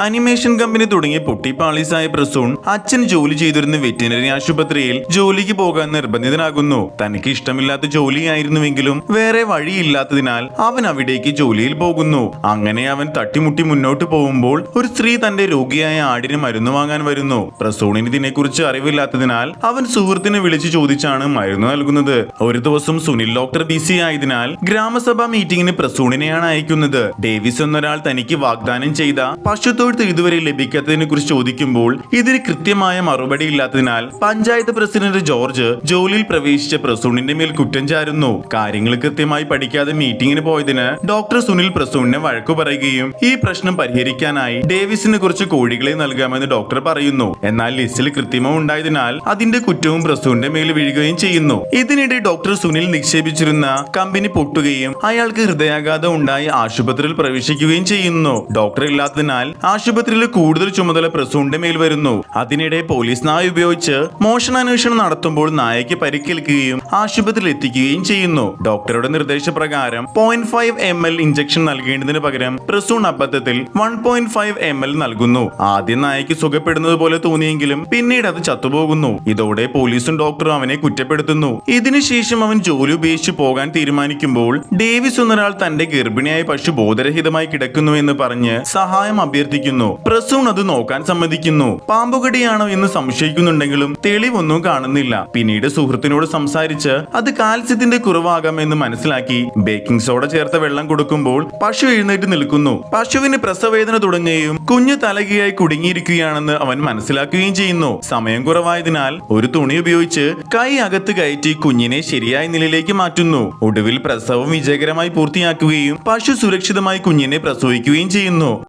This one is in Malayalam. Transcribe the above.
അനിമേഷൻ കമ്പനി തുടങ്ങി പൊട്ടിപ്പാളീസായ പ്രസൂൺ അച്ഛൻ ജോലി ചെയ്തിരുന്ന വെറ്റിനറി ആശുപത്രിയിൽ ജോലിക്ക് പോകാൻ നിർബന്ധിതനാകുന്നു. തനിക്ക് ഇഷ്ടമില്ലാത്ത ജോലിയായിരുന്നുവെങ്കിലും വേറെ വഴിയില്ലാത്തതിനാൽ അവൻ അവിടേക്ക് ജോലിയിൽ പോകുന്നു. അങ്ങനെ അവൻ തട്ടിമുട്ടി മുന്നോട്ട് പോകുമ്പോൾ ഒരു സ്ത്രീ തന്റെ രോഗിയായ ആടിന് മരുന്ന് വാങ്ങാൻ വരുന്നു. പ്രസൂണിന് ഇതിനെക്കുറിച്ച് അറിവില്ലാത്തതിനാൽ അവൻ സുഹൃത്തിനെ വിളിച്ചു ചോദിച്ചാണ് മരുന്ന് നൽകുന്നത്. ഒരു ദിവസം സുനിൽ ഡോക്ടർ ബിസി ആയതിനാൽ ഗ്രാമസഭാ മീറ്റിംഗിന് പ്രസൂണിനെയാണ് അയക്കുന്നത്. ഡേവിസ് എന്നൊരാൾ തനിക്ക് വാഗ്ദാനം ചെയ്ത പശുത്തൊഴുത്ത് ഇതുവരെ ലഭിക്കാത്തതിനെ കുറിച്ച് ചോദിക്കുമ്പോൾ ഇതിന് കൃത്യമായ മറുപടി ഇല്ലാത്തതിനാൽ പഞ്ചായത്ത് പ്രസിഡന്റ് ജോർജ് ജോലിയിൽ പ്രവേശിച്ച പ്രസൂണിന്റെ മേൽ കുറ്റം ചാരുന്നു. കാര്യങ്ങൾ കൃത്യമായി പഠിക്കാതെ മീറ്റിംഗിന് പോയതിന് ഡോക്ടർ സുനിൽ പ്രസൂണിനെ വഴക്കു പറയുകയും ഈ പ്രശ്നം പരിഹരിക്കാനായി ഡേവിസിന് കുറച്ച് കോഴികളെ നൽകാമെന്ന് ഡോക്ടർ പറയുന്നു. എന്നാൽ ലിസ്റ്റിൽ കൃത്രിമം ഉണ്ടായതിനാൽ അതിന്റെ കുറ്റവും പ്രസൂണിന്റെ മേൽ വീഴുകയും ചെയ്യുന്നു. ഇതിനിടെ ഡോക്ടർ സുനിൽ നിക്ഷേപിച്ചിരുന്ന കമ്പനി പൊട്ടുകയും അയാൾക്ക് ഹൃദയാഘാതം ഉണ്ടായി ആശുപത്രിയിൽ പ്രവേശിക്കുകയും ചെയ്യുന്നു. ഡോക്ടർ ഇല്ലാത്തതിനാൽ ആശുപത്രിയിൽ കൂടുതൽ ചുമതല പ്രസൂണിന്റെ മേൽ വരുന്നു. അതിനിടെ പോലീസ് നായ ഉപയോഗിച്ച് മോഷണാന്വേഷണം നടത്തുമ്പോൾ നായയ്ക്ക് പരിക്കേൽക്കുകയും ആശുപത്രിയിൽ എത്തിക്കുകയും ചെയ്യുന്നു. ഡോക്ടറുടെ നിർദ്ദേശപ്രകാരം 0.5 ml ഇഞ്ചക്ഷൻ നൽകേണ്ടതിന് പകരം പ്രസൂൺ അബദ്ധത്തിൽ 1.5 ml നൽകുന്നു. ആദ്യം നായയ്ക്ക് സുഖപ്പെടുന്നത് പോലെ തോന്നിയെങ്കിലും പിന്നീട് അത് ചത്തുപോകുന്നു. ഇതോടെ പോലീസും ഡോക്ടറും അവനെ കുറ്റപ്പെടുത്തുന്നു. ഇതിനുശേഷം അവൻ ജോലി ഉപേക്ഷിച്ച് പോകാൻ തീരുമാനിക്കുമ്പോൾ ഡേവിസ് എന്നൊരാൾ തന്റെ ഗർഭിണിയായ പശു ബോധരഹിതമായി കിടക്കുന്നു എന്ന് പറഞ്ഞ് സഹായം അഭ്യർത്ഥിക്കുന്നു. പ്രസൂൺ അത് നോക്കാൻ സമ്മതിക്കുന്നു. പാമ്പുകടിയാണോ എന്ന് സംശയിക്കുന്നുണ്ടെങ്കിലും തെളിവൊന്നും കാണുന്നില്ല. പിന്നീട് സുഹൃത്തിനോട് സംസാരിച്ച് അത് കാൽസ്യത്തിന്റെ കുറവാകാമെന്ന് മനസ്സിലാക്കി ബേക്കിംഗ് സോഡ ചേർത്ത വെള്ളം കൊടുക്കുമ്പോൾ പശു എഴുന്നേറ്റ് നിൽക്കുന്നു. പശുവിന് പ്രസവവേദന തുടങ്ങുകയും കുഞ്ഞ് തലകീഴായി കുടുങ്ങിയിരിക്കുകയാണെന്ന് അവൻ മനസ്സിലാക്കുകയും ചെയ്യുന്നു. സമയം കുറവായതിനാൽ ഒരു തുണി ഉപയോഗിച്ച് കൈ അകത്ത് കയറ്റി കുഞ്ഞിനെ ശരിയായ നിലയിലേക്ക് മാറ്റുന്നു. ഒടുവിൽ പ്രസവം വിജയകരമായി പൂർത്തിയാക്കുകയും പശു സുരക്ഷിതമായി കുഞ്ഞിനെ പ്രസവിക്കുകയും ചെയ്യുന്നു.